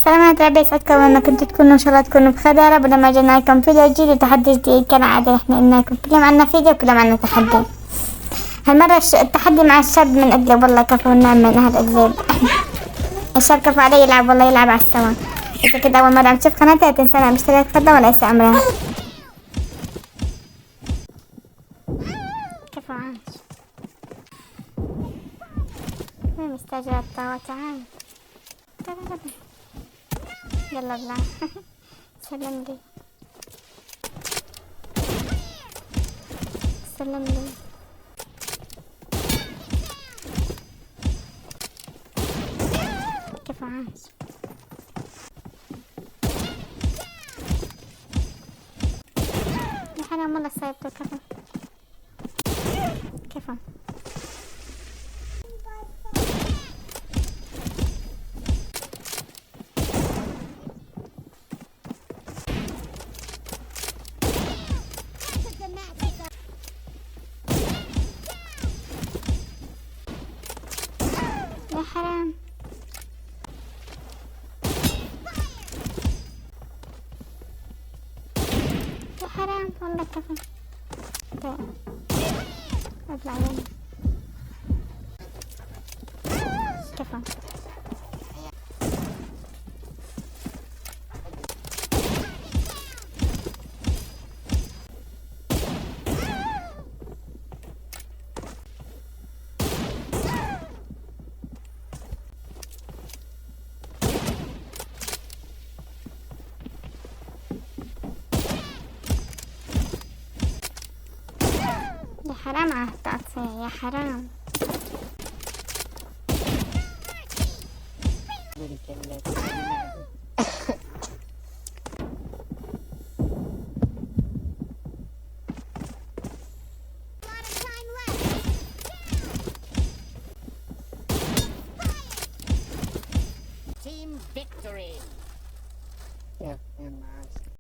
سلامات ربي يسعدكم وين ما كنتوا تكونوا، ان شاء الله تكونوا بخير يا رب. لما جينا لكم فيديو جديد وتحدي جديد كالعادة، احنا قلنا لكم كل يوم عنا فيديو وكل يوم عنا تحدي. هالمرة التحدي مع الشاب من ادلب، والله كفو ننام من اهل ادلب. الشاب كفو عليه يلعب، والله يلعب على السوا. اذا كده اول مرة عم تشوف قناتي لا تنسى الاشتراك في القناة وليس امرها. كفو عاش. مستعجل الطاوة، تعال يلا بلا. سلم لي سلم لي. كيف عاش. يا حرام والله صيبته. كفو كفو. يا حرام يا حرام والله. كفو اطلع يلا. كفو يا حرام على التقطيع. يا حرام. Team victory. يا معاش.